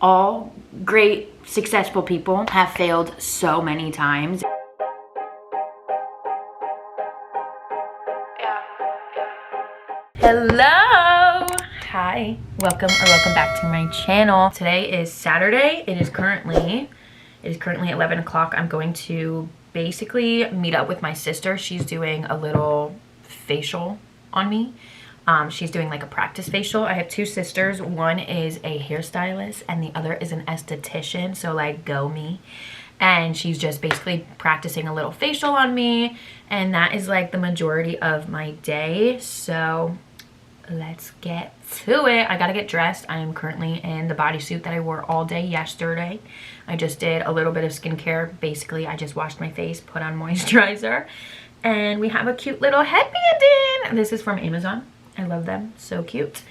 All great, successful people have failed so many times. Hello! Hi, welcome back to my channel. Today is Saturday. It is currently 11 o'clock. I'm going to basically meet up with my sister. She's doing a little facial on me. She's doing like a practice facial. I have two sisters. One is a hairstylist and the other is an esthetician, so like go me. And she's just basically practicing a little facial on me, and that is like the majority of my day. So let's get to it. I gotta get dressed. I am currently in the bodysuit that I wore all day yesterday. I just did a little bit of skincare. Basically, I just washed my face, put on moisturizer, and we have a cute little headband in. This is from Amazon. I love them, so cute.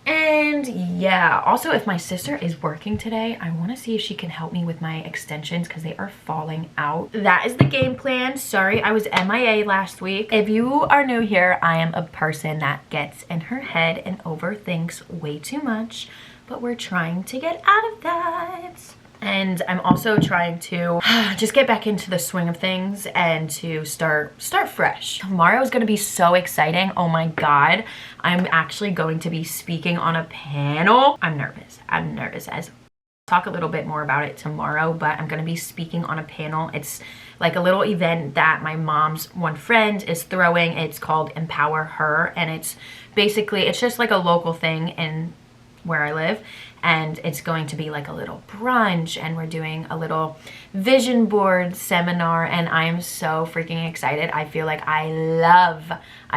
And yeah, also if my sister is working today, I want to see if she can help me with my extensions because they are falling out. That is the game plan. Sorry, I was MIA last week. If you are new here, I am a person that gets in her head and overthinks way too much, but we're trying to get out of that. And I'm also trying to just get back into the swing of things and to start fresh. Tomorrow is going to be so exciting. Oh my god. I'm actually going to be speaking on a panel. I'm nervous as talk a little bit more about it tomorrow, but I'm going to be speaking on a panel. It's like a little event that my mom's one friend is throwing. It's called Empower Her, and it's basically, it's just like a local thing in where I live, and it's going to be like a little brunch, and we're doing a little vision board seminar, and I'm so freaking excited. I feel like I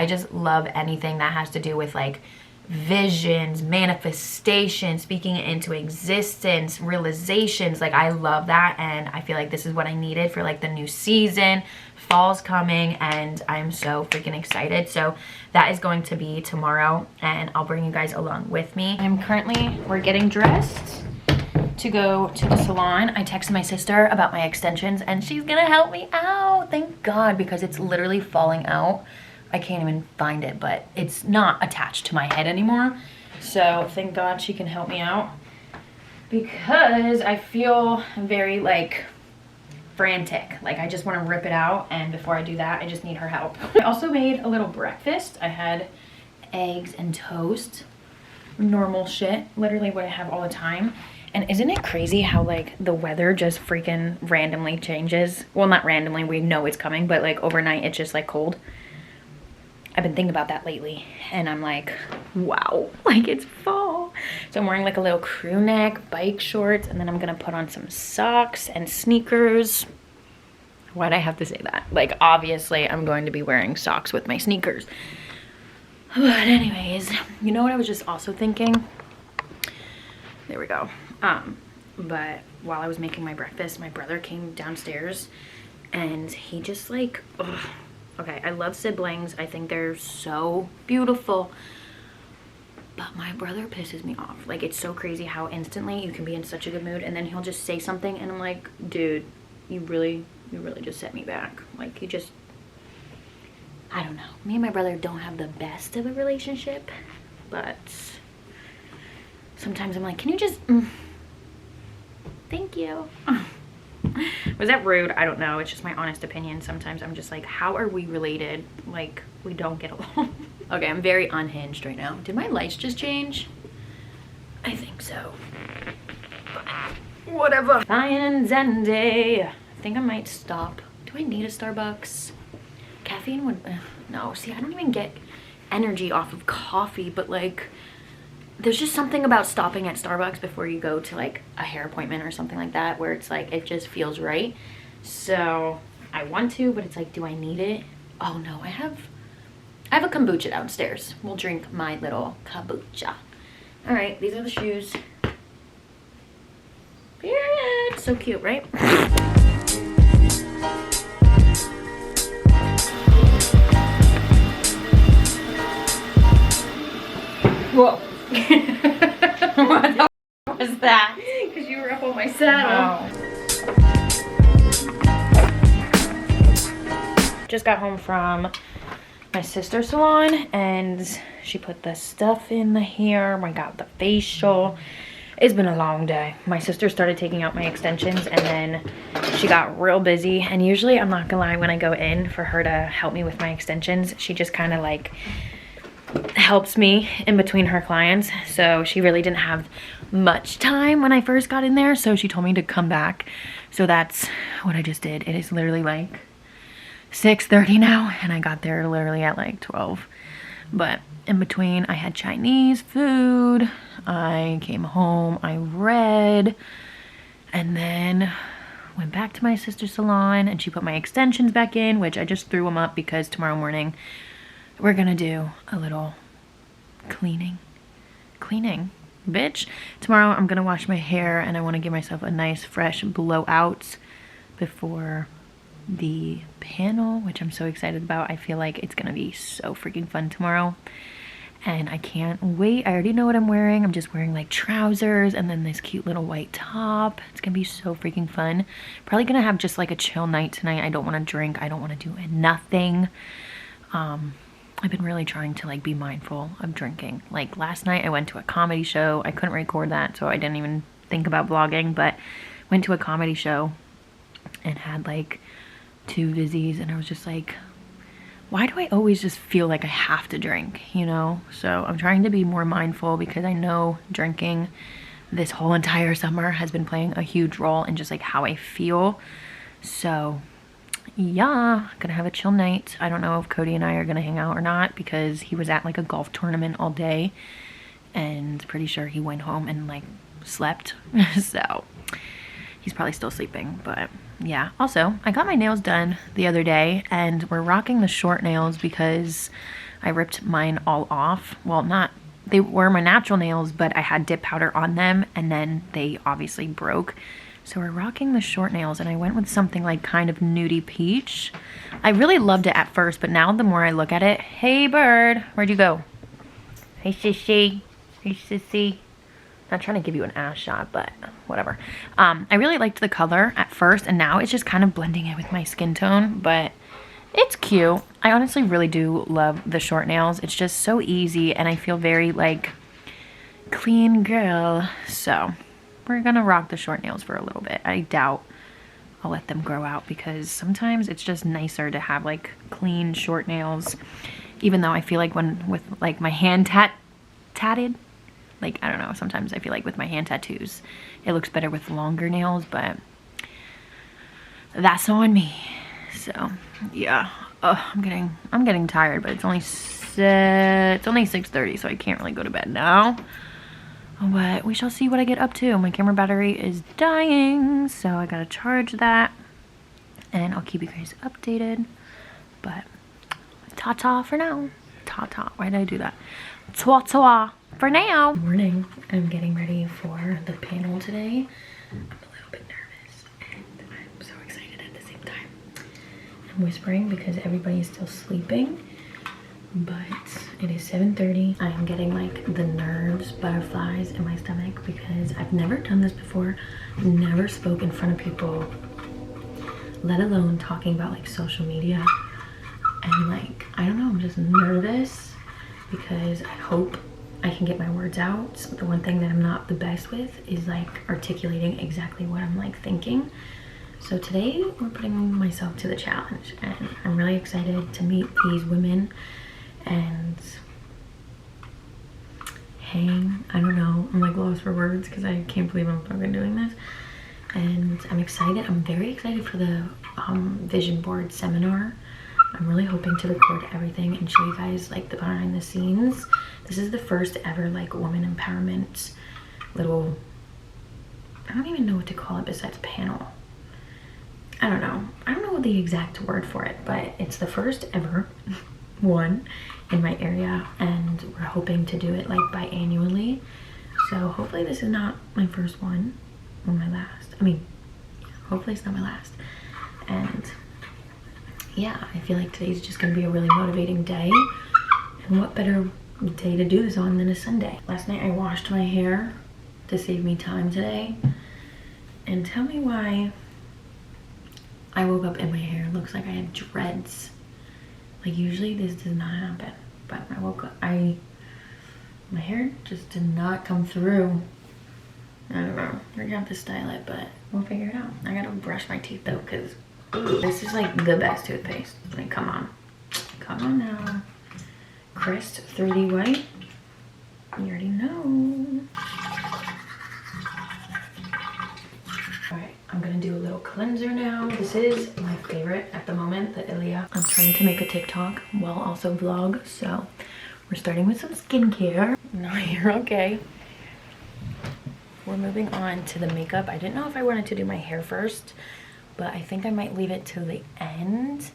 just love anything that has to do with like visions, manifestation, speaking it into existence, realizations. Like I love that, and I feel like this is what I needed for like the new season. Fall's coming, and I'm so freaking excited. So that is going to be tomorrow, and I'll bring you guys along with me. We're getting dressed to go to the salon. I texted my sister about my extensions, and she's gonna help me out. Thank God, because it's literally falling out. I can't even find it, but it's not attached to my head anymore. So thank God she can help me out, because I feel very like frantic. Like I just want to rip it out, and before I do that, I just need her help. I also made a little breakfast. I had eggs and toast. Normal shit. Literally what I have all the time. And isn't it crazy how like the weather just freaking randomly changes? Well, not randomly, we know it's coming, but like overnight it's just like cold. I've been thinking about that lately, and I'm like, wow, like it's fall. So I'm wearing like a little crew neck, bike shorts, and then I'm gonna put on some socks and sneakers. Why'd I have to say that? Like obviously I'm going to be wearing socks with my sneakers. But anyways, you know what I was just also thinking? There we go. But while I was making my breakfast, my brother came downstairs, and he just like, ugh. Okay, I love siblings. I think they're so beautiful. But my brother pisses me off. Like, it's so crazy how instantly you can be in such a good mood, and then he'll just say something, and I'm like, dude, you really just set me back. Like, you just, I don't know. Me and my brother don't have the best of a relationship, but sometimes I'm like, can you just, thank you. Was that rude? I don't know. It's just my honest opinion. Sometimes I'm just like, how are we related? Like, we don't get along. Okay, I'm very unhinged right now. Did my lights just change? I think so. But whatever. Fine Zenday. I think I might stop. Do I need a Starbucks? Caffeine would, no. See, I don't even get energy off of coffee, but like, there's just something about stopping at Starbucks before you go to like a hair appointment or something like that, where it's like, it just feels right. So I want to, but it's like, do I need it? Oh no, I have a kombucha downstairs. We'll drink my little kombucha. All right, these are the shoes. Period. So cute, right? Whoa. What the was that? Because you were up on my saddle. Oh. Just got home from my sister's salon, and she put the stuff in the hair. I got the facial. It's been a long day. My sister started taking out my extensions and then she got real busy. And usually, I'm not gonna lie, when I go in for her to help me with my extensions, she just kind of like helps me in between her clients. So she really didn't have much time when I first got in there. So she told me to come back. So that's what I just did. It is literally like 6:30 now and I got there literally at like 12. But in between, I had Chinese food, I came home, I read, and then went back to my sister's salon and she put my extensions back in, which I just threw them up because tomorrow morning we're gonna do a little cleaning, bitch. Tomorrow I'm gonna wash my hair and I want to give myself a nice fresh blowout before the panel, which I'm so excited about. I feel like it's gonna be so freaking fun tomorrow and I can't wait. I already know what I'm wearing. I'm just wearing like trousers and then this cute little white top. It's gonna be so freaking fun. Probably gonna have just like a chill night tonight. I don't want to drink, I don't want to do nothing. I've been really trying to like be mindful of drinking. Like last night I went to a comedy show. I couldn't record that, so I didn't even think about vlogging, but went to a comedy show and had like 2 Vizzies and I was just like, why do I always just feel like I have to drink, you know? So I'm trying to be more mindful because I know drinking this whole entire summer has been playing a huge role in just like how I feel. So yeah, gonna have a chill night. I don't know if Cody and I are gonna hang out or not because he was at like a golf tournament all day and pretty sure he went home and like slept. So he's probably still sleeping, but yeah. Also, I got my nails done the other day and we're rocking the short nails because I ripped mine all off. Well, they were my natural nails, but I had dip powder on them and then they obviously broke. So we're rocking the short nails and I went with something like kind of nudie peach. I really loved it at first, but now the more I look at it, hey bird, where'd you go? Hey sissy, hey sissy. Not trying to give you an ass shot, but whatever. I really liked the color at first and now it's just kind of blending in with my skin tone, but it's cute. I honestly really do love the short nails. It's just so easy and I feel very like clean girl. So we're gonna rock the short nails for a little bit. I doubt I'll let them grow out because sometimes it's just nicer to have like clean short nails, even though I feel like when with like my hand tatted, like I don't know, sometimes I feel like with my hand tattoos it looks better with longer nails, but that's on me. So yeah, I'm getting tired, but it's only 6:30, so I can't really go to bed now. But we shall see what I get up to. My camera battery is dying, so I gotta charge that and I'll keep you guys updated. But ta-ta for now. Ta-ta, why did I do that? Ta-ta for now. Good morning. I'm getting ready for the panel today. I'm a little bit nervous and I'm so excited at the same time. I'm whispering because everybody is still sleeping. But it is 7:30. I am getting like the nerves, butterflies in my stomach because I've never done this before. Never spoke in front of people, let alone talking about like social media. And like, I don't know, I'm just nervous because I hope I can get my words out. So the one thing that I'm not the best with is like articulating exactly what I'm like thinking. So today we're putting myself to the challenge and I'm really excited to meet these women and hang. I don't know, I'm like lost for words because I can't believe I'm fucking doing this. And I'm excited. I'm very excited for the vision board seminar. I'm really hoping to record everything and show you guys like the behind the scenes. This is the first ever like woman empowerment little, I don't even know what to call it besides panel. I don't know the exact word for it, but it's the first ever one in my area and we're hoping to do it like biannually. So hopefully this is not my first one or my last. I mean, hopefully it's not my last. And yeah, I feel like today's just gonna be a really motivating day. And what better day to do this on than a Sunday? Last night I washed my hair to save me time today. And tell me why I woke up and my hair looks like I have dreads. Like usually this does not happen, but I woke up, my hair just did not come through. I don't know. We're gonna have to style it, but we'll figure it out. I gotta brush my teeth though, because this is like the best toothpaste. Like, come on. Come on now. Crest 3D white. You already know. Alright, I'm gonna do a little cleanser now. This is my favorite at the moment, the Ilia. I'm trying to make a TikTok while also vlog, so we're starting with some skincare. No, you're okay. We're moving on to the makeup. I didn't know if I wanted to do my hair first, but I think I might leave it till the end.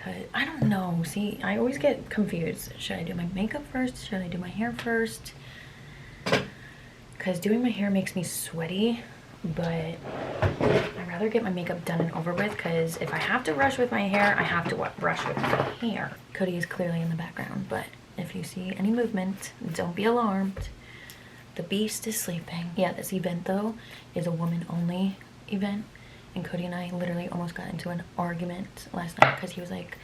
Cause I don't know. See, I always get confused. Should I do my makeup first? Should I do my hair first? Because doing my hair makes me sweaty, but I'd rather get my makeup done and over with, because if I have to rush with my hair, I have to rush with my hair. Cody is clearly in the background, but if you see any movement, don't be alarmed. The beast is sleeping. Yeah, this event though is a woman only event, and Cody and I literally almost got into an argument last night because he was like,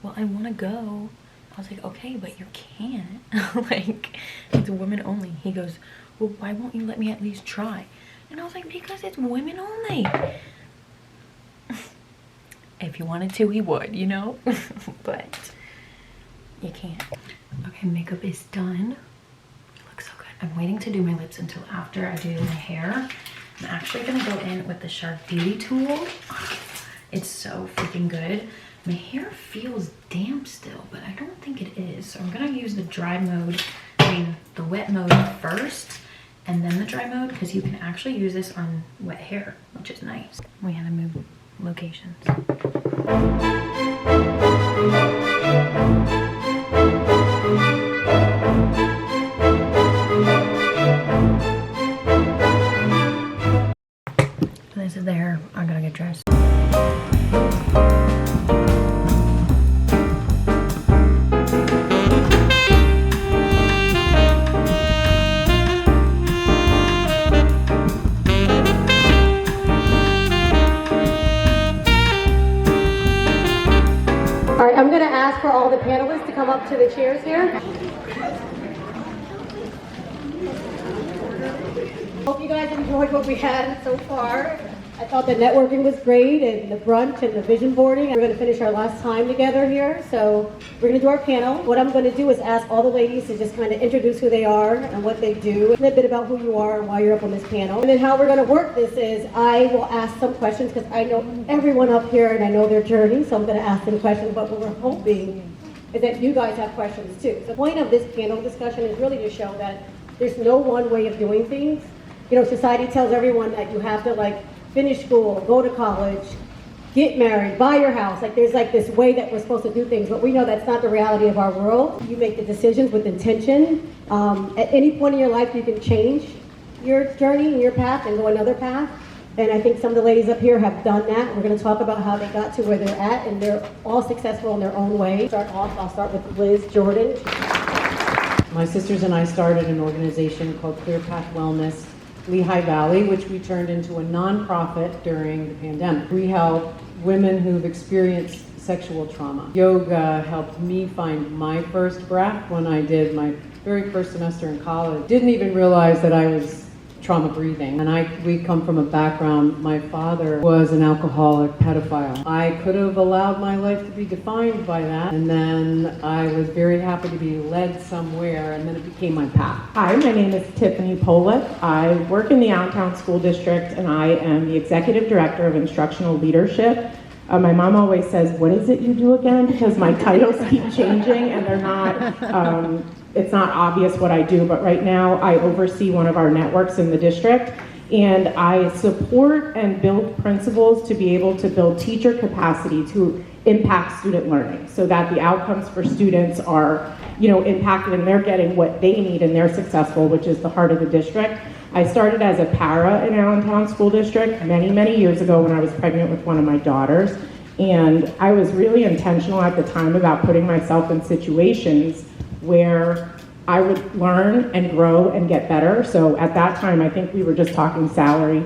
well, I want to go. I was like, okay, but you can't. Like, it's women only. He goes, well, why won't you let me at least try? And I was like, because it's women only. If you wanted to, he would, you know? But you can't. Okay, makeup is done. Looks so good. I'm waiting to do my lips until after I do my hair. I'm actually gonna go in with the Shark Beauty tool. It's so freaking good. My hair feels damp still, but I don't think it is. So I'm gonna use the dry mode, the wet mode first, and then the dry mode, because you can actually use this on wet hair, which is nice. We had to move locations. This is the hair. I gotta get dressed. All right, I'm going to ask for all the panelists to come up to the chairs here. Hope you guys enjoyed what we had so far. I thought the networking was great, and the brunch and the vision boarding. We're going to finish our last time together here, so we're going to do our panel. What I'm going to do is ask all the ladies to just kind of introduce who they are and what they do, a little bit about who you are and why you're up on this panel. And then how we're going to work this is I will ask some questions, because I know everyone up here and I know their journey, so I'm going to ask them questions, but what we're hoping is that you guys have questions too. The point of this panel discussion is really to show that there's no one way of doing things. You know, society tells everyone that you have to like finish school, go to college, get married, buy your house. Like there's like this way that we're supposed to do things, but we know that's not the reality of our world. You make the decisions with intention. At any point in your life, you can change your journey and your path and go another path. And I think some of the ladies up here have done that. We're going to talk about how they got to where they're at, and they're all successful in their own way. I'll start with Liz Jordan. My sisters and I started an organization called Clear Path Wellness Lehigh Valley, which we turned into a nonprofit during the pandemic. We help women who've experienced sexual trauma. Yoga helped me find my first breath when I did my very first semester in college. Didn't even realize that I was trauma breathing. And we come from a background, my father was an alcoholic pedophile. I could have allowed my life to be defined by that, and then I was very happy to be led somewhere, and then it became my path. Hi, my name is Tiffany Pollitt. I work in the Allentown School District, and I am the Executive Director of Instructional Leadership. My mom always says, what is it you do again? Because my titles keep changing, and they're not, it's not obvious what I do, but right now I oversee one of our networks in the district, and I support and build principles to be able to build teacher capacity to impact student learning, so that the outcomes for students are, impacted, and they're getting what they need and they're successful, which is the heart of the district. I started as a para in Allentown School District many, many years ago when I was pregnant with one of my daughters. And I was really intentional at the time about putting myself in situations where I would learn and grow and get better. So at that time, I think we were just talking salary.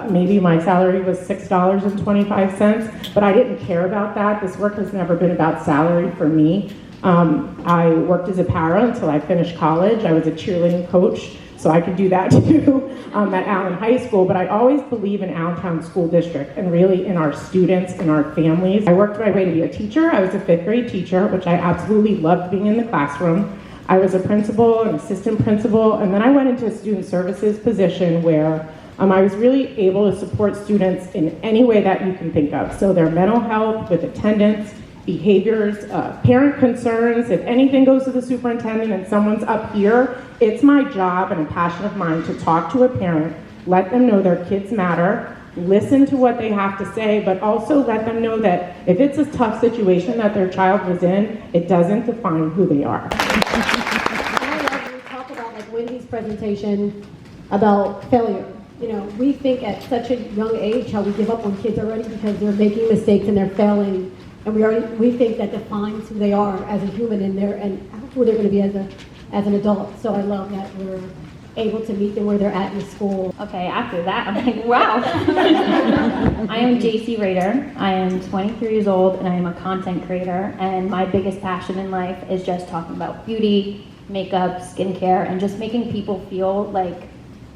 Maybe my salary was $6.25, but I didn't care about that. This work has never been about salary for me. I worked as a para until I finished college. I was a cheerleading coach. so I could do that too at Allen High School. But I always believe in Allentown School District and really in our students and our families. I worked my way to be a teacher. I was a 5th grade teacher, which I absolutely loved being in the classroom. I was a principal, an assistant principal, and then I went into a student services position where I was really able to support students in any way that you can think of. So their mental health, with attendance, behaviors, parent concerns. If anything goes to the superintendent and someone's up here, it's my job and a passion of mine to talk to a parent, let them know their kids matter, listen to what they have to say, but also let them know that if it's a tough situation that their child was in, it doesn't define who they are. I love when we talk about like Wendy's presentation about failure. You know, we think at such a young age how we give up on kids already because they're making mistakes and they're failing, and we think that defines who they are as a human and who they're going to be as an adult. So I love that we're able to meet them where they're at in school. Okay, after that, I'm like, wow. I am JC Rader. I am 23 years old, and I am a content creator. And my biggest passion in life is just talking about beauty, makeup, skincare, and just making people feel like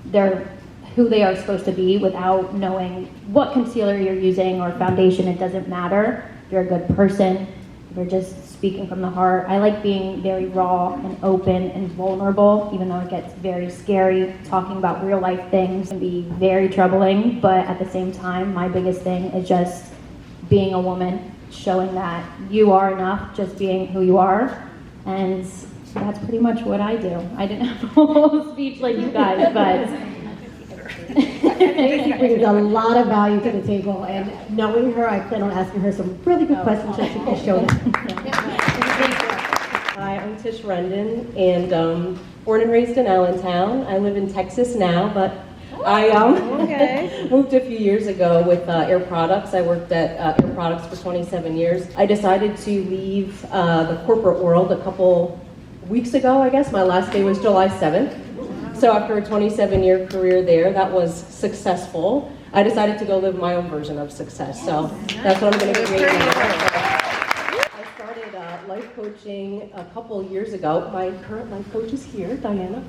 they're who they are supposed to be without knowing what concealer you're using or foundation. It doesn't matter. You're a good person. You're just speaking from the heart. I like being very raw and open and vulnerable, even though it gets very scary. Talking about real life things can be very troubling, but at the same time, my biggest thing is just being a woman, showing that you are enough, just being who you are. And that's pretty much what I do. I didn't have a whole speech like you guys, but Stacey brings a lot of value to the table, and knowing her, I plan on asking her some really good questions so she can show them. Hi, I'm Tish Rendon, and born and raised in Allentown. I live in Texas now, but I moved a few years ago with Air Products. I worked at Air Products for 27 years. I decided to leave the corporate world a couple weeks ago, I guess. My last day was July 7th. So after a 27-year career there, that was successful. I decided to go live my own version of success. So that's what I'm going to be doing. I started life coaching a couple years ago. My current life coach is here, Diana.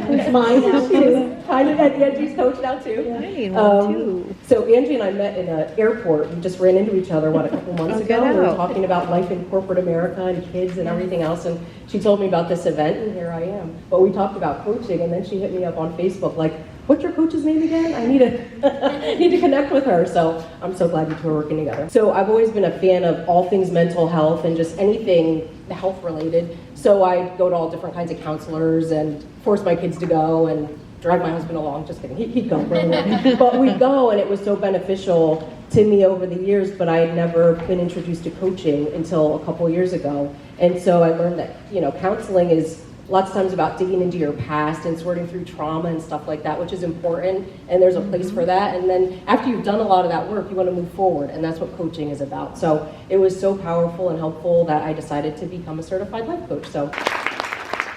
Who's mine now too. Kind of at the Angie's coach now too. I need one too. So Angie and I met in an airport. We just ran into each other, a couple months ago. We were talking about life in corporate America and kids and everything else. And she told me about this event, and here I am. But we talked about coaching, and then she hit me up on Facebook, like, what's your coach's name again? I need to connect with her. So I'm so glad you two are working together. So I've always been a fan of all things mental health and just anything health related. So I go to all different kinds of counselors and force my kids to go and drag my husband along. Just kidding, he'd go. But we'd go, and it was so beneficial to me over the years, but I had never been introduced to coaching until a couple years ago. And so I learned that, counseling is lots of times about digging into your past and sorting through trauma and stuff like that, which is important, and there's a place for that. And then after you've done a lot of that work, you want to move forward, and that's what coaching is about. So it was so powerful and helpful that I decided to become a certified life coach. So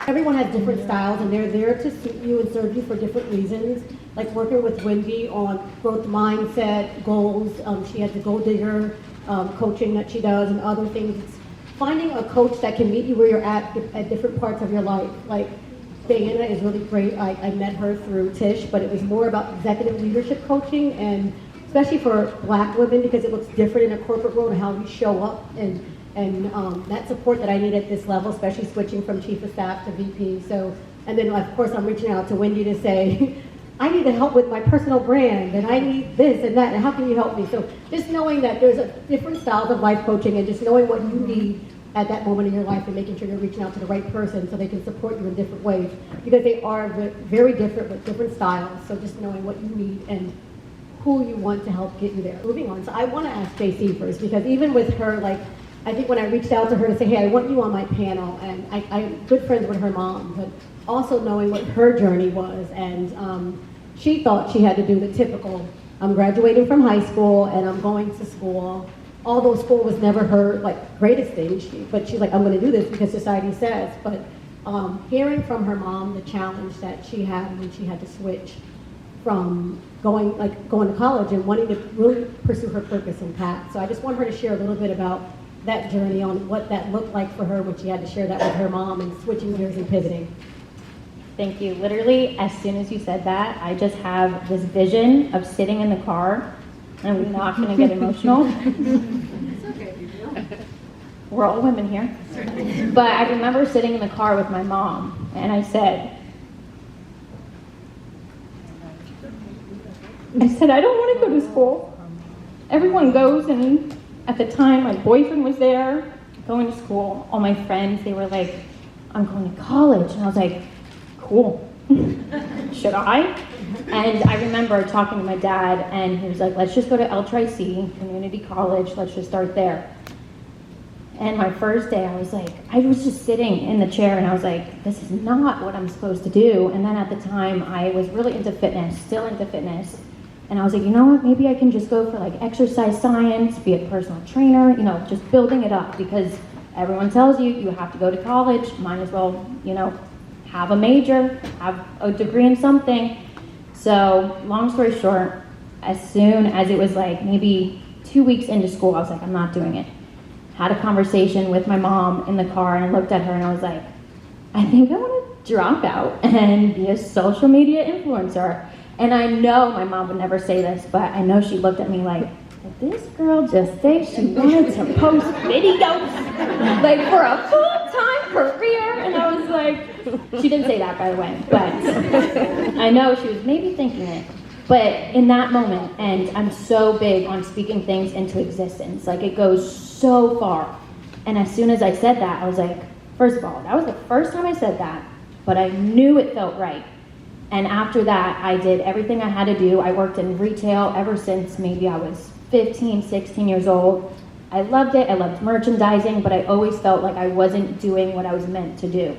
Everyone has different styles, and they're there to suit you and serve you for different reasons. Like working with Wendy on growth mindset, goals. She has the Goal Digger coaching that she does and other things. It's finding a coach that can meet you where you're at different parts of your life. Like Diana is really great. I met her through Tish, but it was more about executive leadership coaching, and especially for Black women, because it looks different in a corporate world and how we show up, and that support that I need at this level, especially switching from chief of staff to VP. So, and then of course I'm reaching out to Wendy to say, I need to help with my personal brand, and I need this and that, and how can you help me? So just knowing that there's a different styles of life coaching, and just knowing what you need at that moment in your life, and making sure you're reaching out to the right person so they can support you in different ways, because they are very different with different styles. So just knowing what you need and who you want to help get you there. Moving on, so I want to ask JC first, because even with her, like, I think when I reached out to her to say, hey, I want you on my panel, and I'm good friends with her mom, but also knowing what her journey was, and she thought she had to do the typical, I'm graduating from high school and I'm going to school. Although school was never her greatest thing, but she's like, I'm going to do this because society says. But hearing from her mom the challenge that she had when she had to switch from going to college and wanting to really pursue her purpose and path. So I just want her to share a little bit about that journey, on what that looked like for her when she had to share that with her mom and switching gears and pivoting. Thank you. Literally, as soon as you said that, I just have this vision of sitting in the car, and I'm not going to get emotional. We're all women here. But I remember sitting in the car with my mom, and I said, I don't want to go to school. Everyone goes, and at the time, my boyfriend was there, going to school. All my friends, they were like, I'm going to college. And I was like, cool. Should I? And I remember talking to my dad, and he was like, let's just go to LTRIC, community college. Let's just start there. And my first day, I was just sitting in the chair, and I was like, this is not what I'm supposed to do. And then at the time, I was really into fitness, still into fitness. And I was like, you know what, maybe I can just go for like exercise science, be a personal trainer, you know, just building it up, because everyone tells you you have to go to college, might as well, you know, have a major, have a degree in something. So long story short, as soon as it was like maybe 2 weeks into school, I was like, I'm not doing it. Had a conversation with my mom in the car, and I looked at her and I was like, I think I want to drop out and be a social media influencer. And I know my mom would never say this, but I know she looked at me like, did this girl just say she wanted to post videos like for a full-time career? And I was like, she didn't say that, by the way, but I know she was maybe thinking it. But in that moment, and I'm so big on speaking things into existence, like it goes so far. And as soon as I said that, I was like, first of all, that was the first time I said that, but I knew it felt right. And after that, I did everything I had to do. I worked in retail ever since maybe I was 15, 16 years old. I loved it. I loved merchandising, but I always felt like I wasn't doing what I was meant to do.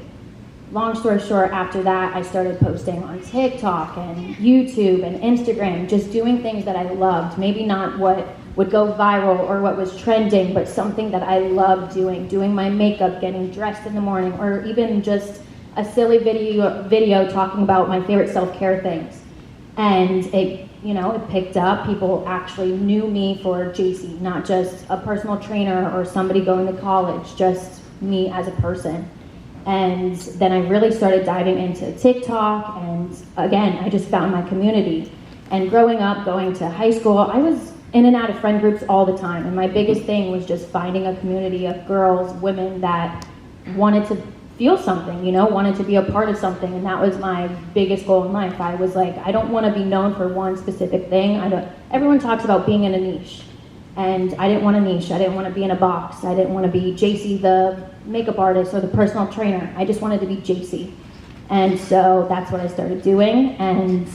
Long story short, after that, I started posting on TikTok and YouTube and Instagram, just doing things that I loved. Maybe not what would go viral or what was trending, but something that I loved doing my makeup, getting dressed in the morning, or even just a silly video talking about my favorite self-care things. And it picked up. People actually knew me for JC, not just a personal trainer or somebody going to college, just me as a person. And then I really started diving into TikTok, and again, I just found my community. And growing up, going to high school, I was in and out of friend groups all the time, and my biggest thing was just finding a community of girls, women that wanted to feel something, wanted to be a part of something, and that was my biggest goal in life. I was like, I don't want to be known for one specific thing. Everyone talks about being in a niche, and I didn't want a niche. I didn't want to be in a box. I didn't want to be JC, the makeup artist or the personal trainer. I just wanted to be JC. And so that's what I started doing, and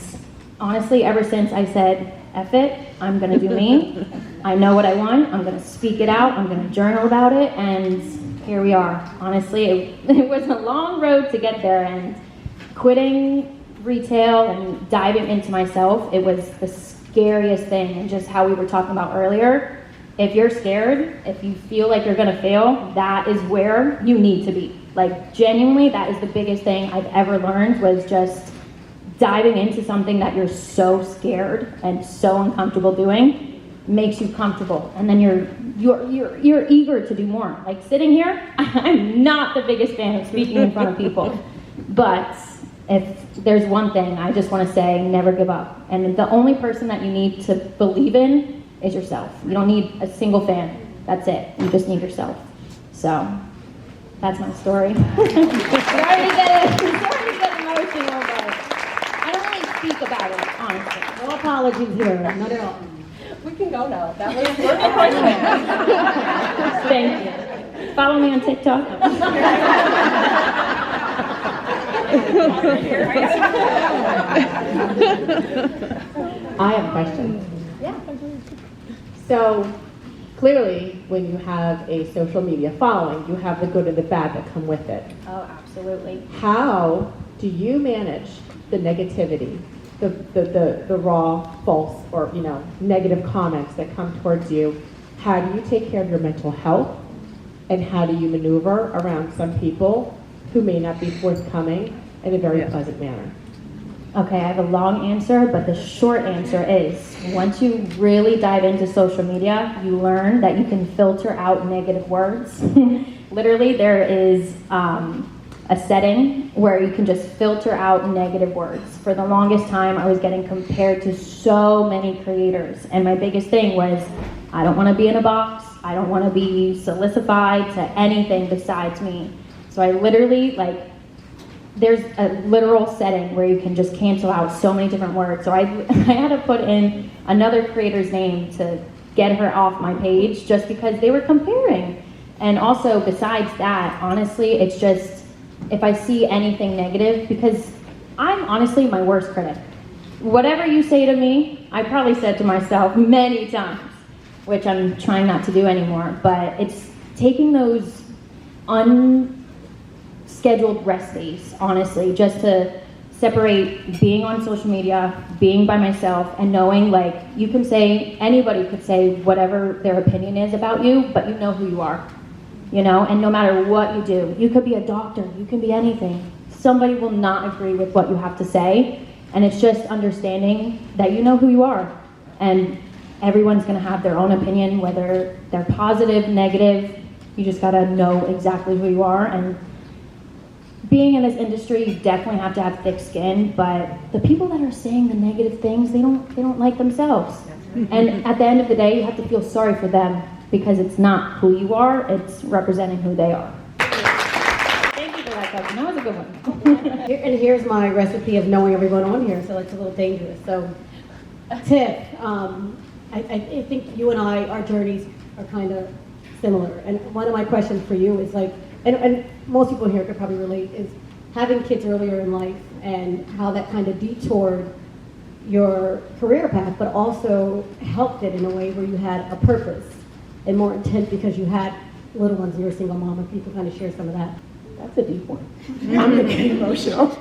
honestly, ever since I said, F it, I'm going to do me. I know what I want. I'm going to speak it out. I'm going to journal about it, and here we are. Honestly, it was a long road to get there, and quitting retail and diving into myself, it was the scariest thing. And just how we were talking about earlier, if you're scared, if you feel like you're gonna fail, that is where you need to be. Like, genuinely, that is the biggest thing I've ever learned, was just diving into something that you're so scared and so uncomfortable doing makes you comfortable, and then you're eager to do more. Like sitting here, I'm not the biggest fan of speaking in front of people, but if there's one thing I just want to say, never give up. And the only person that you need to believe in is yourself. You don't need a single fan. That's it. You just need yourself. So that's my story. Sorry to get emotional, but I don't really speak about it, honestly. No apologies here, not at all. We can go now. That was Thank you. Follow me on TikTok. I have a question. Yeah. So clearly, when you have a social media following, you have the good and the bad that come with it. Oh, absolutely. How do you manage the negativity, the raw, false, or negative comments that come towards you? How do you take care of your mental health? And how do you maneuver around some people who may not be forthcoming in a very pleasant manner? Okay, I have a long answer, but the short answer is, once you really dive into social media, you learn that you can filter out negative words. Literally, there is a setting where you can just filter out negative words. For the longest time, I was getting compared to so many creators, and my biggest thing was, I don't want to be in a box. I don't want to be solicified to anything besides me. So I literally, there's a literal setting where you can just cancel out so many different words. So I had to put in another creator's name to get her off my page just because they were comparing. And also, besides that, honestly, it's just, if I see anything negative, because I'm honestly my worst critic. Whatever you say to me, I probably said to myself many times, which I'm trying not to do anymore, but it's taking those unscheduled rest days, honestly, just to separate being on social media, being by myself, and knowing, you can say, anybody could say whatever their opinion is about you, but you know who you are, and no matter what you do, you could be a doctor, you can be anything. Somebody will not agree with what you have to say, and it's just understanding that you know who you are, and everyone's going to have their own opinion, whether they're positive, negative. You just got to know exactly who you are. And being in this industry, you definitely have to have thick skin, but the people that are saying the negative things, they don't like themselves. And at the end of the day, you have to feel sorry for them, because it's not who you are, it's representing who they are. Thank you for that question. That was a good one. And here's my recipe of knowing everyone on here, so it's a little dangerous. So, Tiff, I think you and I, our journeys are kind of similar. And one of my questions for you is and most people here could probably relate, is having kids earlier in life and how that kind of detoured your career path, but also helped it in a way where you had a purpose and more intent because you had little ones and you're a single mom, and people kind of share some of that. That's a deep one. I'm going to get emotional.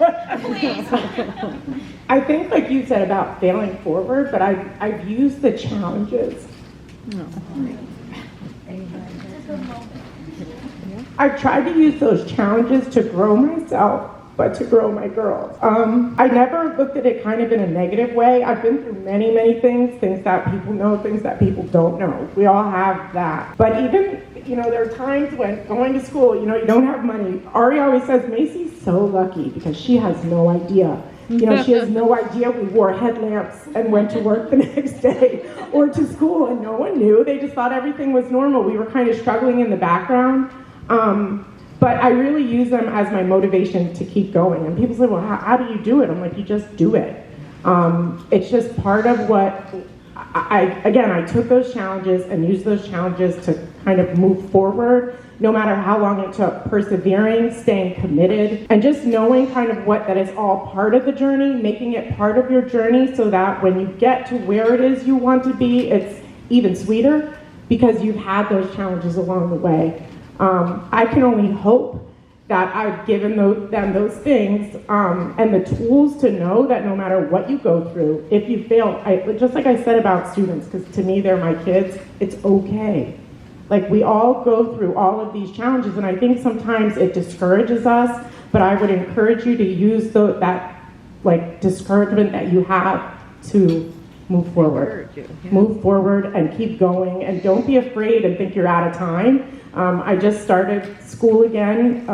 I think, like you said about failing forward, but I've used the challenges. I've tried to use those challenges to grow myself, but to grow my girls. I never looked at it kind of in a negative way. I've been through many, many things that people know, things that people don't know. We all have that. But even, there are times when going to school, you don't have money. Ari always says, Macy's so lucky because she has no idea. She has no idea we wore headlamps and went to work the next day or to school, and no one knew. They just thought everything was normal. We were kind of struggling in the background. But I really use them as my motivation to keep going. And people say, well, how do you do it? I'm like, you just do it. It's just part of what I took those challenges and used those challenges to kind of move forward, no matter how long it took, persevering, staying committed, and just knowing kind of that is all part of the journey, making it part of your journey so that when you get to where it is you want to be, it's even sweeter because you've had those challenges along the way. I can only hope that I've given them those things and the tools to know that no matter what you go through, if you fail, just like I said about students, because to me they're my kids, it's okay. We all go through all of these challenges, and I think sometimes it discourages us, but I would encourage you to use that discouragement that you have to move forward. Move forward and keep going, and don't be afraid and think you're out of time. I just started school again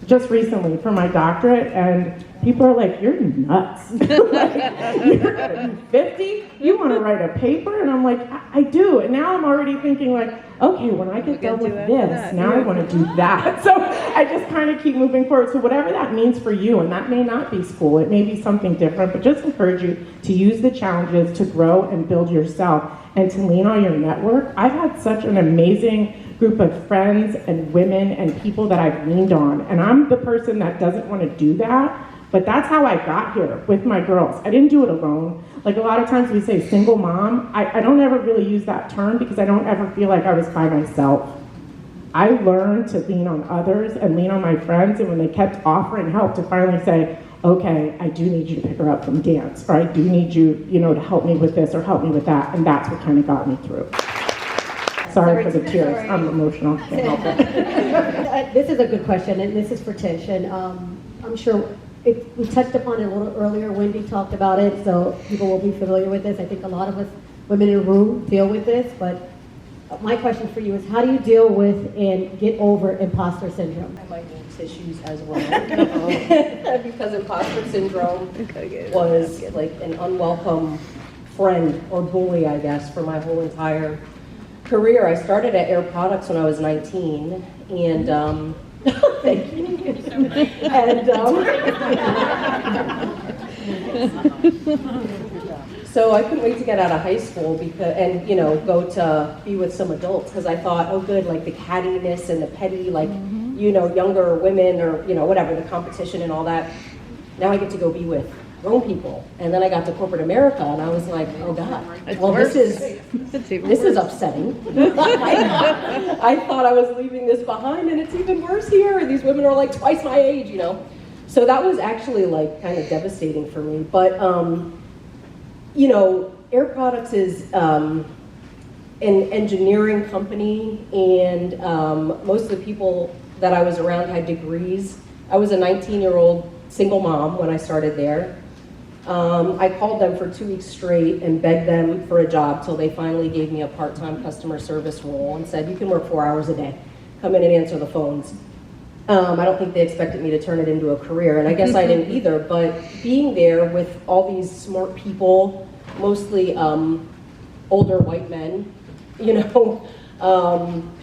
just recently for my doctorate, and people are like, you're nuts. You're gonna be 50? You want to write a paper? And I'm like, I do. And now I'm already thinking okay, when I get done with this, now I want to do that. So I just kind of keep moving forward. So whatever that means for you, and that may not be school, it may be something different, but just encourage you to use the challenges to grow and build yourself and to lean on your network. I've had such an amazing group of friends and women and people that I've leaned on. And I'm the person that doesn't want to do that, but that's how I got here with my girls. I didn't do it alone. A lot of times we say single mom. I don't ever really use that term because I don't ever feel like I was by myself. I learned to lean on others and lean on my friends, and when they kept offering help, to finally say, okay, I do need you to pick her up from dance, or I do need you, to help me with this or help me with that, and that's what kind of got me through. Sorry for the tears. Sorry. I'm emotional. Can't help it. This is a good question, and this is for Tish, and I'm sure we touched upon it a little earlier. Wendy talked about it, so people will be familiar with this. I think a lot of us women in the room deal with this, but my question for you is, how do you deal with and get over imposter syndrome? I might need tissues as well. Because imposter syndrome was like an unwelcome friend or bully, I guess, for my whole entire career. I started at Air Products when I was 19, and thank you. And so I couldn't wait to get out of high school and go to be with some adults, because I thought, oh good, like the cattiness and the petty, like younger women, or whatever, the competition and all that. Now I get to go be with grown people. And then I got to corporate America, and I was like, oh God, well, this is upsetting. I thought I was leaving this behind, and it's even worse here. These women are like twice my age, So that was actually like kind of devastating for me. But, Air Products is an engineering company, and most of the people that I was around had degrees. I was a 19-year-old single mom when I started there. I called them for 2 weeks straight and begged them for a job till they finally gave me a part-time customer service role and said, you can work 4 hours a day. Come in and answer the phones. I don't think they expected me to turn it into a career, and I guess I didn't either, but being there with all these smart people, mostly older white men,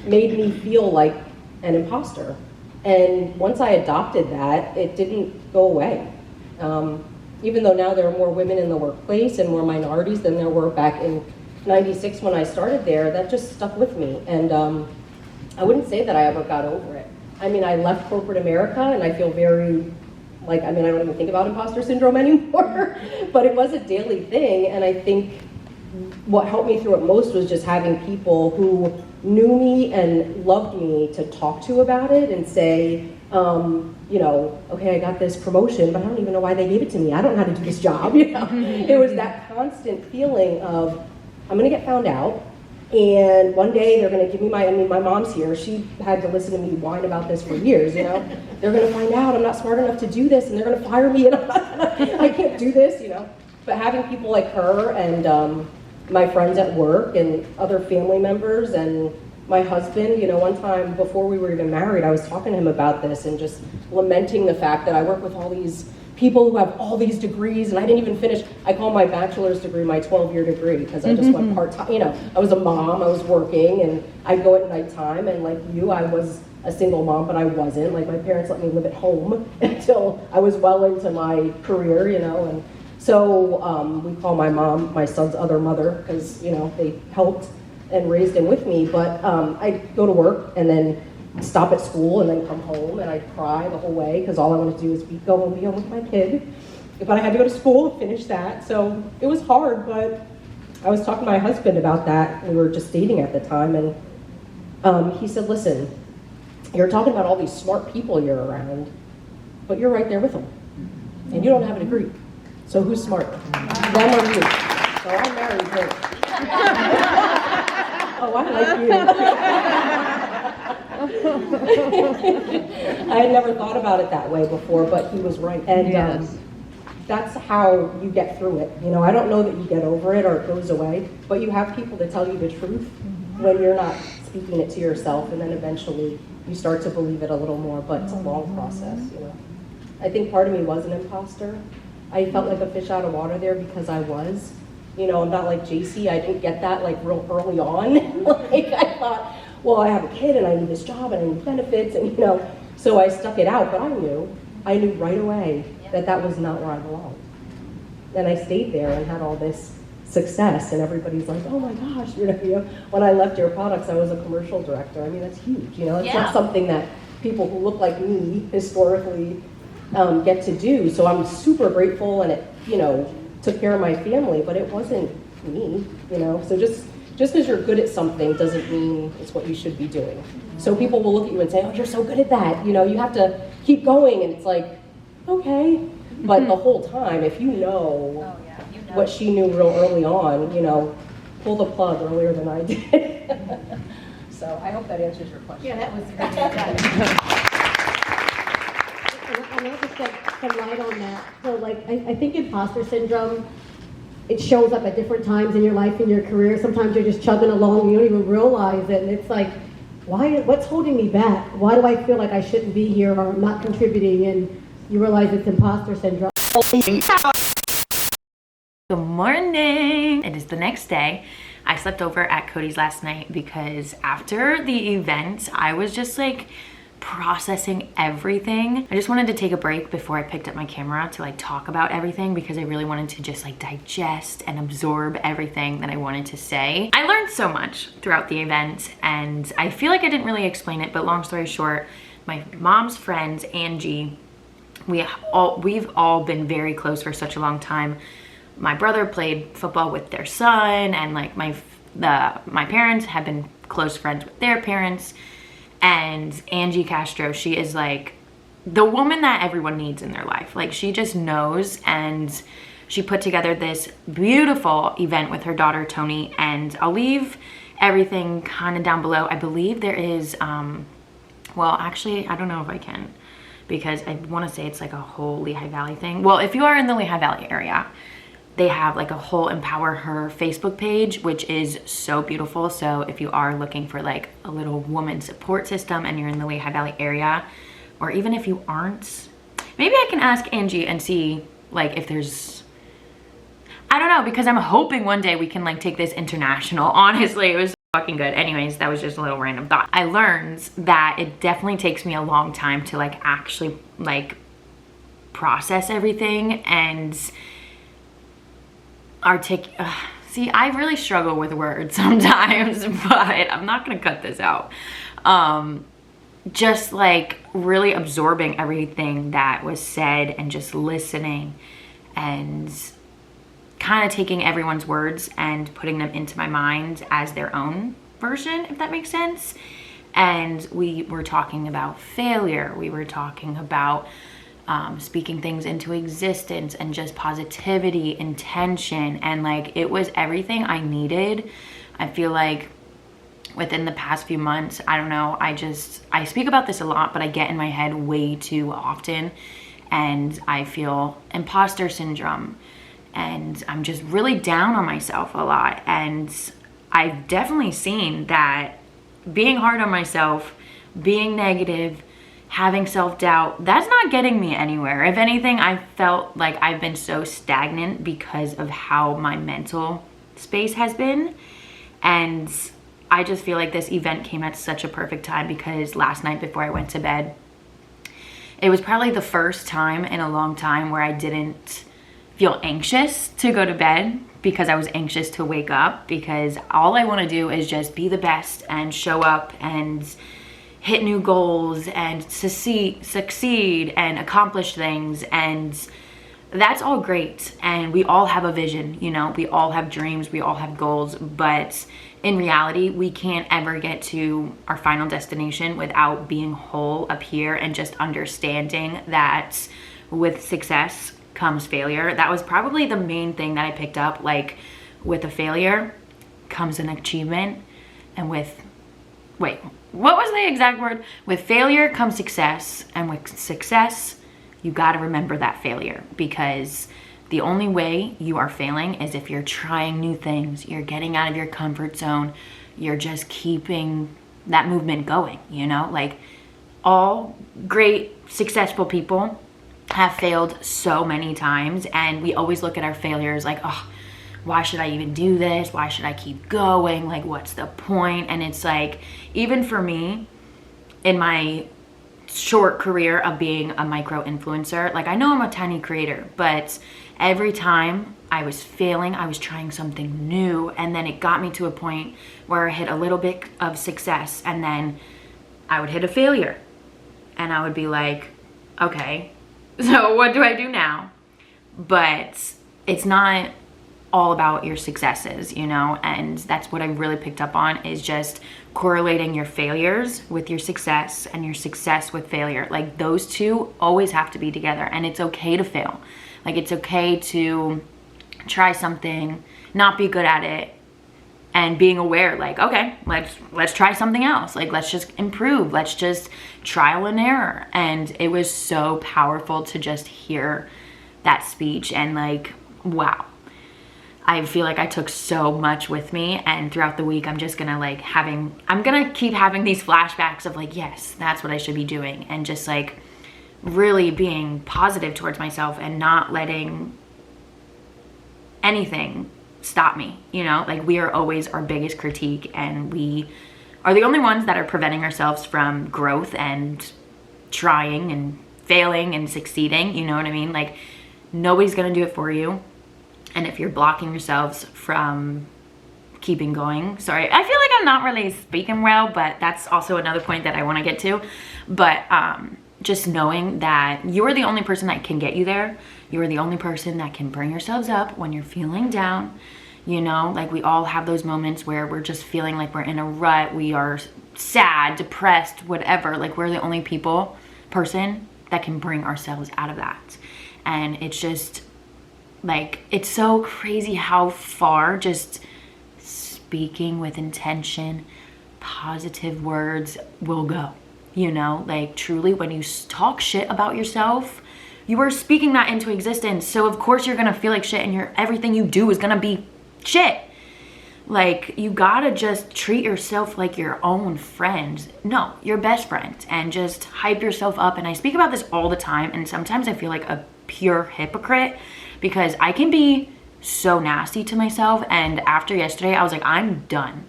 made me feel like an imposter. And once I adopted that, it didn't go away. Even though now there are more women in the workplace and more minorities than there were back in '96 when I started there, that just stuck with me. And I wouldn't say that I ever got over it. I mean, I left corporate America, and I feel very, I don't even think about imposter syndrome anymore, but it was a daily thing. And I think what helped me through it most was just having people who knew me and loved me to talk to about it and say, okay, I got this promotion, but I don't even know why they gave it to me. I don't know how to do this job. It was that constant feeling of, I'm going to get found out, and one day they're going to give me my mom's here. She had to listen to me whine about this for years, They're going to find out I'm not smart enough to do this, and they're going to fire me, and I can't do this, But having people like her and my friends at work and other family members and my husband, one time before we were even married, I was talking to him about this and just lamenting the fact that I work with all these people who have all these degrees, and I didn't even finish. I call my bachelor's degree my 12-year degree, because I just went part-time. I was a mom, I was working, and I'd go at nighttime, and like you, I was a single mom, but I wasn't. Like, my parents let me live at home until I was well into my career, and so we call my mom my son's other mother, because, they helped and raised him with me. But I'd go to work and then stop at school and then come home, and I'd cry the whole way, because all I wanted to do is go home, be home with my kid. But I had to go to school and finish that, so it was hard. But I was talking to my husband about that. We were just dating at the time, and he said, listen, you're talking about all these smart people you're around, but you're right there with them, and you don't have a degree. So who's smart? Them or you? So I married him. Oh, I like you. I had never thought about it that way before, but he was right. And that's how you get through it. I don't know that you get over it or it goes away, but you have people that tell you the truth when you're not speaking it to yourself, and then eventually you start to believe it a little more, but it's a long process, I think part of me was an imposter. I felt like a fish out of water there because I was. I'm not like JC. I didn't get that like real early on. I thought, well, I have a kid and I need this job and I need benefits, and so I stuck it out. But I knew right away that was not where I belonged. And I stayed there and had all this success, and everybody's like, oh my gosh, when I left Air Products, I was a commercial director. I mean, that's huge. It's not something that people who look like me historically get to do. So I'm super grateful, and it, took care of my family, but it wasn't me, So just because you're good at something doesn't mean it's what you should be doing. So people will look at you and say, oh, you're so good at that. You have to keep going, and it's like, okay. But the whole time, if you know what she knew real early on, pull the plug earlier than I did. So I hope that answers your question. Yeah, that was great. And I'll just shed some light on that. So, I think imposter syndrome it shows up at different times in your life, in your career. Sometimes you're just chugging along, you don't even realize it, and it's like, what's holding me back? Why do I feel like I shouldn't be here or I'm not contributing? And you realize it's imposter syndrome. Good morning. It is the next day. I slept over at Cody's last night because after the event, I was just like processing everything. I just wanted to take a break before I picked up my camera to like talk about everything because I really wanted to just like digest and absorb everything that I wanted to say. I learned so much throughout the event and I feel like I didn't really explain it, but long story short, my mom's friend, Angie, we've all been very close for such a long time. My brother played football with their son, and like my parents have been close friends with their parents. And Angie Castro, she is like the woman that everyone needs in their life. Like she just knows, and she put together this beautiful event with her daughter Tony, and I'll leave everything kind of down below. I believe there is well, actually I don't know if I can, because I want to say it's like a whole Lehigh Valley thing. Well, if you are in the Lehigh Valley area, they have like a whole Empower Her Facebook page, which is so beautiful. So if you are looking for like a little woman support system and you're in the Lehigh Valley area, or even if you aren't, maybe I can ask Angie and see like if there's, I don't know, because I'm hoping one day we can like take this international. Honestly, it was fucking good. Anyways, that was just a little random thought. I learned that it definitely takes me a long time to like actually like process everything and see, I really struggle with words sometimes, but I'm not gonna cut this out. Just like really absorbing everything that was said and just listening and kind of taking everyone's words and putting them into my mind as their own version, if that makes sense. And we were talking about failure. We were talking about speaking things into existence and just positivity, intention, and like it was everything I needed. I feel like within the past few months, I don't know, I speak about this a lot, but I get in my head way too often and I feel imposter syndrome and I'm just really down on myself a lot. And I've definitely seen that being hard on myself, being negative, having self-doubt, that's not getting me anywhere. If anything, I felt like I've been so stagnant because of how my mental space has been. And I just feel like this event came at such a perfect time because last night before I went to bed, it was probably the first time in a long time where I didn't feel anxious to go to bed because I was anxious to wake up, because all I want to do is just be the best and show up and hit new goals and succeed and accomplish things. And that's all great. And we all have a vision, you know, we all have dreams, we all have goals, but in reality, we can't ever get to our final destination without being whole up here and just understanding that with success comes failure. That was probably the main thing that I picked up. Like with a failure comes an achievement, and with, wait, what was the exact word? With failure comes success, and with success, you gotta remember that failure, because the only way you are failing is if you're trying new things, you're getting out of your comfort zone, you're just keeping that movement going, you know? Like all great, successful people have failed so many times, and we always look at our failures like, oh, why should I even do this? Why should I keep going? Like, what's the point? And it's like, even for me, in my short career of being a micro influencer, like I know I'm a tiny creator, but every time I was failing, I was trying something new. And then it got me to a point where I hit a little bit of success, and then I would hit a failure. And I would be like, okay, so what do I do now? But it's not all about your successes, you know, and that's what I really picked up on, is just correlating your failures with your success and your success with failure. Like those two always have to be together, and it's okay to fail. Like it's okay to try something, not be good at it, and being aware, like, okay, let's try something else. Like, let's just improve. Let's just trial and error. And it was so powerful to just hear that speech, and like, wow. I feel like I took so much with me, and throughout the week I'm just gonna like I'm gonna keep having these flashbacks of like, yes, that's what I should be doing, and just like really being positive towards myself and not letting anything stop me, you know? Like, we are always our biggest critique, and we are the only ones that are preventing ourselves from growth and trying and failing and succeeding, you know what I mean? Like, nobody's gonna do it for you. And if you're blocking yourselves from keeping going, sorry, I feel like I'm not really speaking well, but that's also another point that I want to get to. But just knowing that you are the only person that can get you there. You are the only person that can bring yourselves up when you're feeling down. You know, like, we all have those moments where we're just feeling like we're in a rut. We are sad, depressed, whatever. Like, we're the only person that can bring ourselves out of that. And it's just like, it's so crazy how far just speaking with intention, positive words will go, you know? Like, truly, when you talk shit about yourself, you are speaking that into existence. So of course you're gonna feel like shit, and everything you do is gonna be shit. Like, you gotta just treat yourself like your own friend. No, your best friend, and just hype yourself up. And I speak about this all the time, and sometimes I feel like a pure hypocrite, because I can be so nasty to myself. And after yesterday, I was like, I'm done.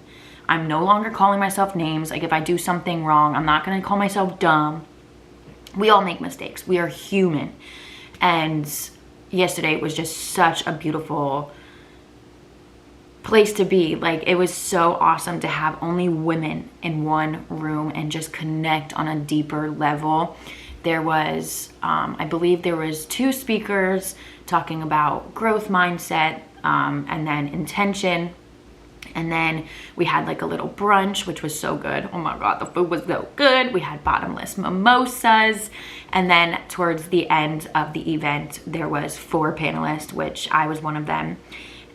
I'm no longer calling myself names. Like, if I do something wrong, I'm not gonna call myself dumb. We all make mistakes. We are human. And yesterday was just such a beautiful place to be. Like, it was so awesome to have only women in one room and just connect on a deeper level. There was, I believe there was 2 speakers talking about growth mindset, and then intention. And then we had like a little brunch, which was so good. Oh my God, the food was so good. We had bottomless mimosas. And then towards the end of the event, there was 4 panelists, which I was one of them.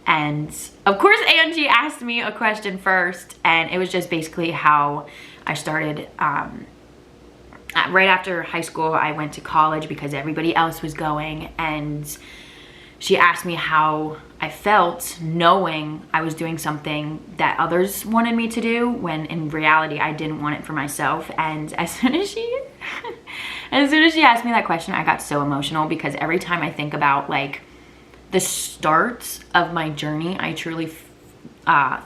And of course, Angie asked me a question first, and it was just basically how I started, right after high school, I went to college because everybody else was going, and she asked me how I felt knowing I was doing something that others wanted me to do, when in reality I didn't want it for myself. And as soon as she asked me that question, I got so emotional, because every time I think about like the start of my journey, I truly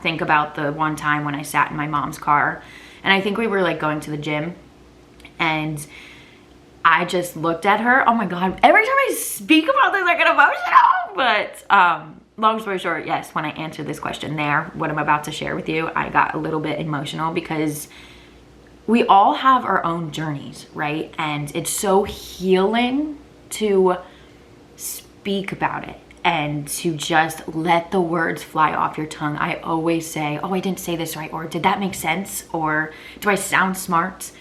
think about the one time when I sat in my mom's car, and I think we were like going to the gym, and I just looked at her. Oh my God, every time I speak about this, I get emotional. But long story short, yes, when I answered this question there, what I'm about to share with you, I got a little bit emotional, because we all have our own journeys, right? And it's so healing to speak about it and to just let the words fly off your tongue. I always say, oh, I didn't say this right, or did that make sense, or do I sound smart?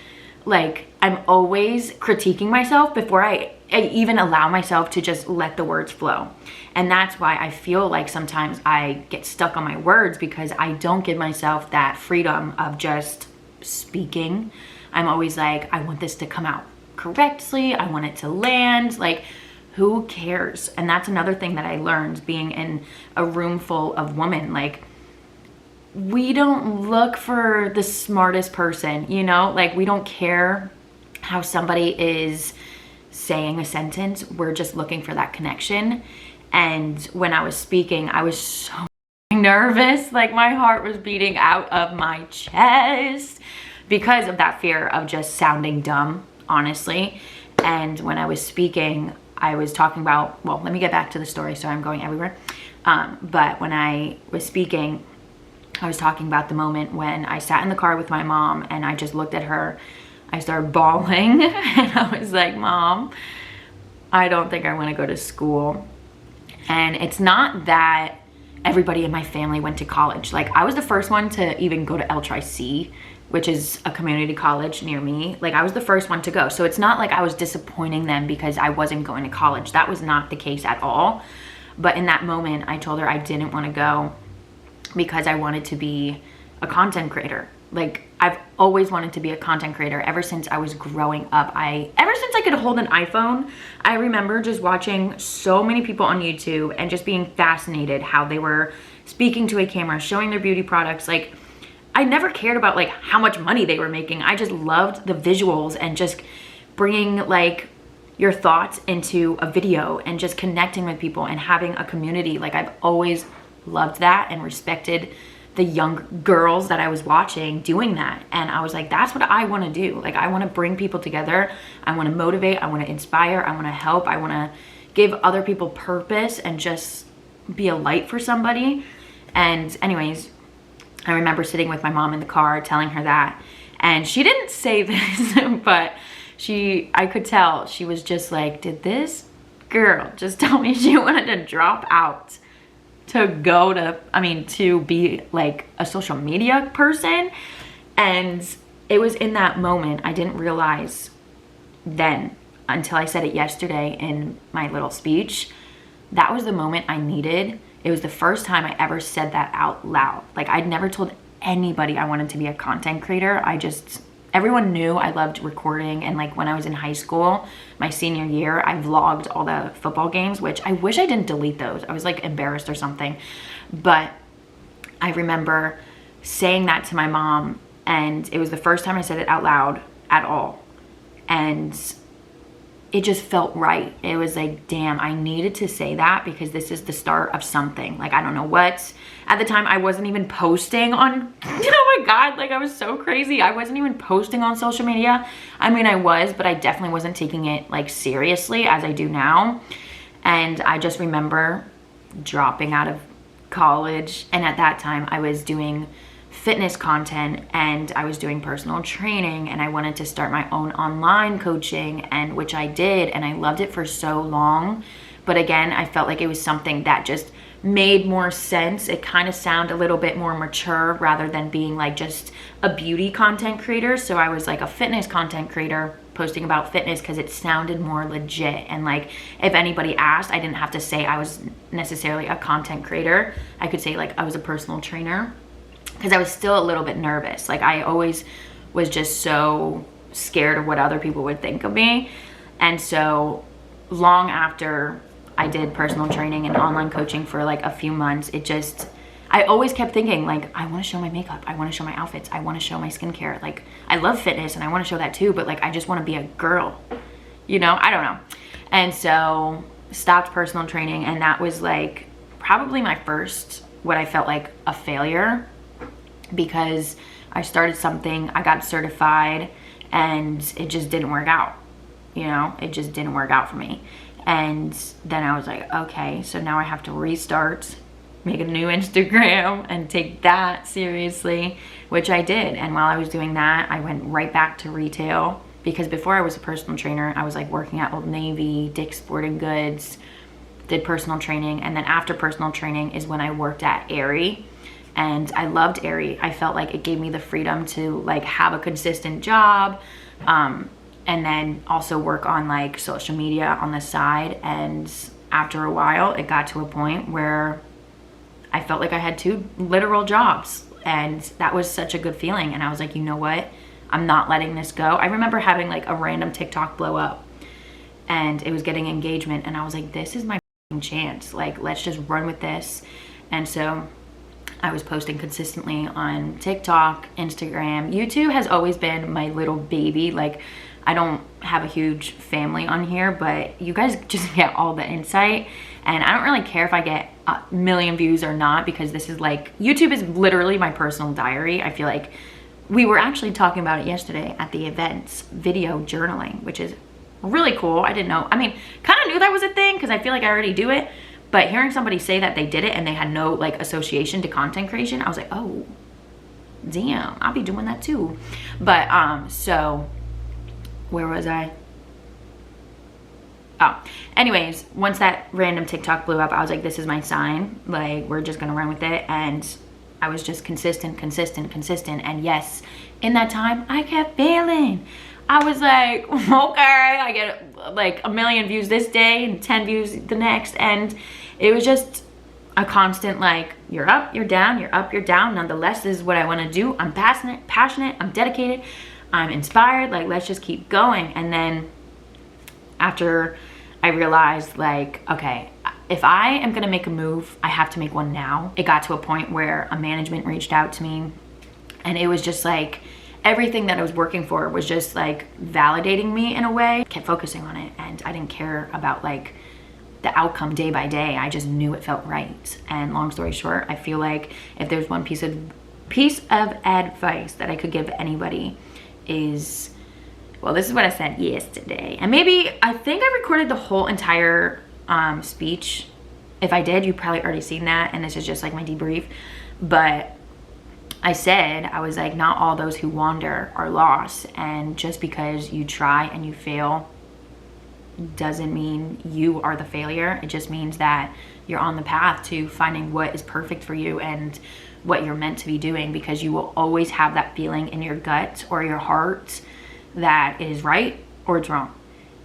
Like, I'm always critiquing myself before I even allow myself to just let the words flow. And that's why I feel like sometimes I get stuck on my words, because I don't give myself that freedom of just speaking. I'm always like, I want this to come out correctly. I want it to land. Like, who cares? And that's another thing that I learned being in a room full of women. Like, we don't look for the smartest person, you know? Like, we don't care how somebody is saying a sentence. We're just looking for that connection. And when I was speaking, I was so nervous. Like, my heart was beating out of my chest because of that fear of just sounding dumb, honestly. And when I was speaking, I was talking about, well, let me get back to the story. Sorry, I'm going everywhere. But when I was speaking, I was talking about the moment when I sat in the car with my mom and I just looked at her. I started bawling and I was like, Mom, I don't think I want to go to school. And it's not that everybody in my family went to college. Like, I was the first one to even go to LTRC, which is a community college near me. Like, I was the first one to go. So it's not like I was disappointing them because I wasn't going to college. That was not the case at all. But in that moment, I told her I didn't want to go because I wanted to be a content creator. Like, I've always wanted to be a content creator ever since I was growing up. Ever since I could hold an iPhone, I remember just watching so many people on YouTube and just being fascinated how they were speaking to a camera, showing their beauty products. Like, I never cared about like how much money they were making. I just loved the visuals and just bringing like your thoughts into a video and just connecting with people and having a community. Like, I've always loved that and respected the young girls that I was watching doing that. And I was like, that's what I want to do. Like, I want to bring people together. I want to motivate. I want to inspire. I want to help. I want to give other people purpose and just be a light for somebody. And anyways, I remember sitting with my mom in the car telling her that. And she didn't say this, but I could tell she was just like, did this girl just tell me she wanted to drop out to go to, to be like a social media person? And it was in that moment, I didn't realize then until I said it yesterday in my little speech, that was the moment I needed. It was the first time I ever said that out loud. Like, I'd never told anybody I wanted to be a content creator. Everyone knew I loved recording, and like when I was in high school, my senior year, I vlogged all the football games, which I wish I didn't delete those. I was like embarrassed or something. But I remember saying that to my mom, and it was the first time I said it out loud at all. And it just felt right. It was like, damn, I needed to say that because this is the start of something. Like, I don't know what. At the time, I wasn't even posting on, oh my God, like I was so crazy. I wasn't even posting on social media. I was, but I definitely wasn't taking it like seriously as I do now. And I just remember dropping out of college. And at that time, I was doing fitness content and I was doing personal training, and I wanted to start my own online coaching, and which I did, and I loved it for so long. But again, I felt like it was something that just made more sense. It kind of sounded a little bit more mature rather than being like just a beauty content creator. So I was like a fitness content creator posting about fitness because it sounded more legit. And like, if anybody asked, I didn't have to say I was necessarily a content creator. I could say like I was a personal trainer, because I was still a little bit nervous. Like, I always was just so scared of what other people would think of me. And so long after I did personal training and online coaching for like a few months, I always kept thinking like, I want to show my makeup. I want to show my outfits. I want to show my skincare. Like, I love fitness and I want to show that too, but like, I just want to be a girl, I don't know. And so stopped personal training, and that was like probably my first, what I felt like a failure, because I started something, I got certified, and it just didn't work out. It just didn't work out for me. And then I was like, okay, so now I have to restart, make a new Instagram and take that seriously, which I did. And while I was doing that, I went right back to retail, because before I was a personal trainer, I was like working at Old Navy, Dick's Sporting Goods, did personal training. And then after personal training is when I worked at Aerie. And I loved Aerie. I felt like it gave me the freedom to like have a consistent job, and then also work on like social media on the side. And after a while, it got to a point where I felt like I had 2 literal jobs, and that was such a good feeling. And I was like, you know what? I'm not letting this go. I remember having like a random TikTok blow up, and it was getting engagement, and I was like, this is my chance. Like, let's just run with this. And so I was posting consistently on TikTok, Instagram. YouTube has always been my little baby. Like, I don't have a huge family on here, but you guys just get all the insight. And I don't really care if I get a million views or not, because this is like, YouTube is literally my personal diary. I feel like we were actually talking about it yesterday at the events, video journaling, which is really cool. I didn't know. Kind of knew that was a thing because I feel like I already do it. But hearing somebody say that they did it and they had no like association to content creation, I was like, oh, damn, I'll be doing that too. But so where was I? Oh, anyways, once that random TikTok blew up, I was like, this is my sign. Like, we're just gonna run with it. And I was just consistent. And yes, in that time, I kept failing. I was like, okay, I get like 1 million views this day and 10 views the next. And it was just a constant like, you're up, you're down, you're up, you're down. Nonetheless, this is what I want to do. I'm passionate, I'm dedicated, I'm inspired. Like, let's just keep going. And then after I realized, like, okay, if I am gonna make a move, I have to make one now. It got to a point where a management reached out to me, and it was just like, everything that I was working for was just like validating me in a way. I kept focusing on it, and I didn't care about like the outcome day by day. I just knew it felt right. And long story short, I feel like if there's one piece of advice that I could give anybody is, well, this is what I said yesterday. And maybe, I think I recorded the whole entire speech. If I did, you've probably already seen that, and this is just like my debrief. But I said, I was like, not all those who wander are lost. And just because you try and you fail doesn't mean you are the failure. It just means that you're on the path to finding what is perfect for you and what you're meant to be doing, because you will always have that feeling in your gut or your heart that it is right or it's wrong.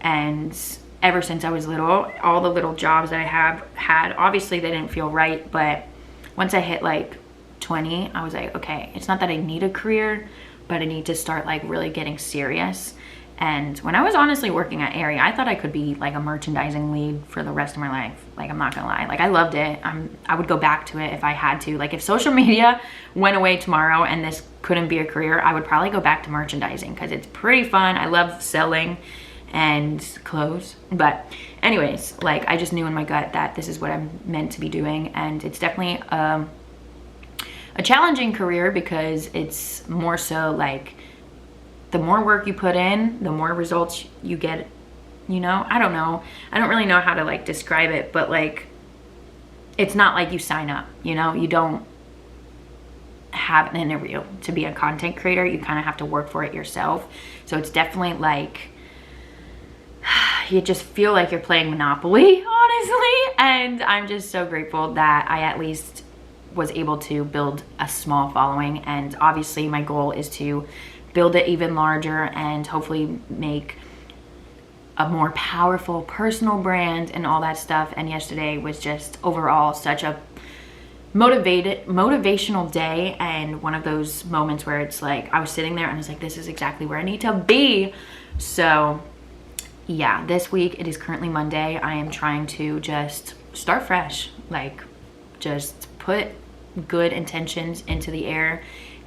And ever since I was little, all the little jobs that I have had, obviously they didn't feel right, but once I hit like 20, I was like, okay, it's not that I need a career, but I need to start like really getting serious. And when I was honestly working at Aerie, I thought I could be like a merchandising lead for the rest of my life. Like, I'm not gonna lie, like I loved it. I would go back to it if I had to. Like, if social media went away tomorrow and this couldn't be a career, I would probably go back to merchandising because it's pretty fun. I love selling and clothes. But anyways, like, I just knew in my gut that this is what I'm meant to be doing. And it's definitely a challenging career, because it's more so like, the more work you put in, the more results you get, you know? I don't know. I don't really know how to like describe it, but like, it's not like you sign up, you know? You don't have an interview to be a content creator. You kind of have to work for it yourself. So it's definitely like, you just feel like you're playing Monopoly, honestly. And I'm just so grateful that I at least was able to build a small following. And obviously my goal is to build it even larger and hopefully make a more powerful personal brand and all that stuff. And yesterday was just overall such a motivational day, and one of those moments where it's like, I was sitting there and I was like, this is exactly where I need to be. So yeah, this week, it is currently Monday. I am trying to just start fresh, like just put good intentions into the air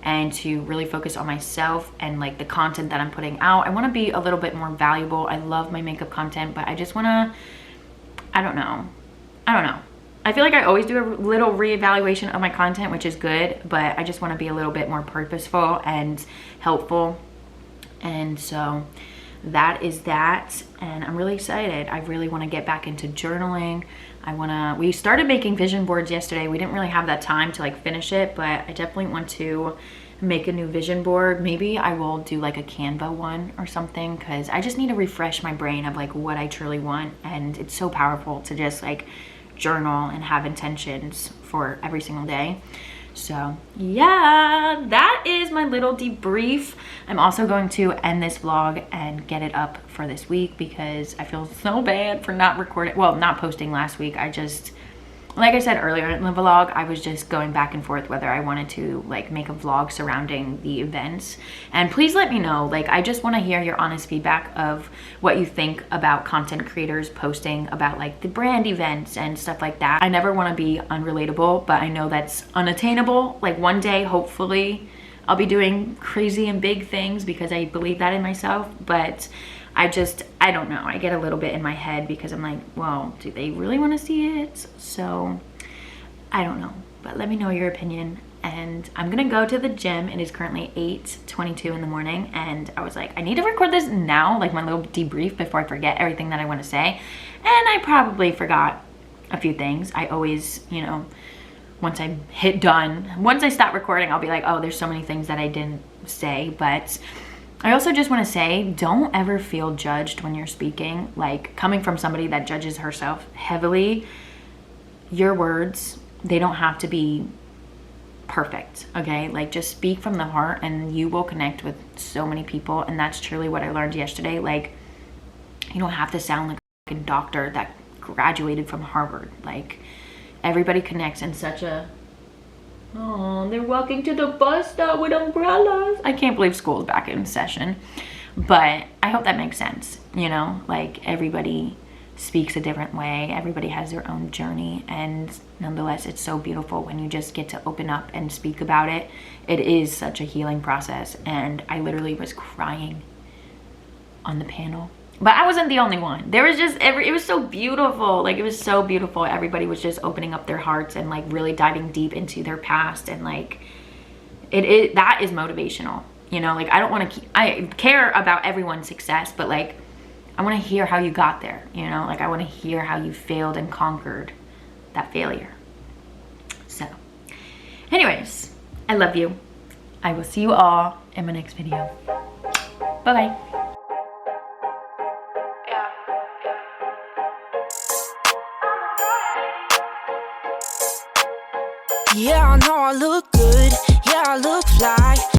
and to really focus on myself and like the content that I'm putting out. I want to be a little bit more valuable. I love my makeup content, but I just want to, I don't know. I feel like I always do a little reevaluation of my content, which is good, but I just want to be a little bit more purposeful and helpful. And so that is that, and I'm really excited. I really want to get back into journaling. We started making vision boards yesterday. We didn't really have that time to like finish it, but I definitely want to make a new vision board. Maybe I will do like a Canva one or something, because I just need to refresh my brain of like what I truly want. And it's so powerful to just like journal and have intentions for every single day. So yeah, that is my little debrief. I'm also going to end this vlog and get it up for this week, because I feel so bad for not posting last week. Like I said earlier in the vlog, I was just going back and forth whether I wanted to like make a vlog surrounding the events. And please let me know, like, I just want to hear your honest feedback of what you think about content creators posting about like the brand events and stuff like that. I never want to be unrelatable, but I know that's unattainable. Like, one day, hopefully, I'll be doing crazy and big things, because I believe that in myself. But I don't know. I get a little bit in my head, because I'm like, well, do they really want to see it? So I don't know, but let me know your opinion. And I'm gonna go to the gym. It is currently 8:22 in the morning, and I was like, I need to record this now, like my little debrief, before I forget everything that I want to say. And I probably forgot a few things. I always, you know, once I stop recording, I'll be like, oh, there's so many things that I didn't say. But I also just want to say, don't ever feel judged when you're speaking. Like, coming from somebody that judges herself heavily, your words, they don't have to be perfect, okay? Like, just speak from the heart and you will connect with so many people. And that's truly what I learned yesterday. Like, you don't have to sound like a doctor that graduated from Harvard. Like, everybody connects in such a, oh, they're walking to the bus stop with umbrellas. I can't believe school's back in session, but I hope that makes sense. You know, like everybody speaks a different way, everybody has their own journey, and nonetheless it's so beautiful when you just get to open up and speak about it. It is such a healing process, and I literally was crying on the panel, but I wasn't the only one. There was just it was so beautiful. Like, it was so beautiful. Everybody was just opening up their hearts and like really diving deep into their past, and like that is motivational, you know. Like, I care about everyone's success, but like I want to hear how you got there, you know? Like, I want to hear how you failed and conquered that failure. So, anyways, I love you. I will see you all in my next video. Bye-bye. Yeah, I know I look good. Yeah, I look fly.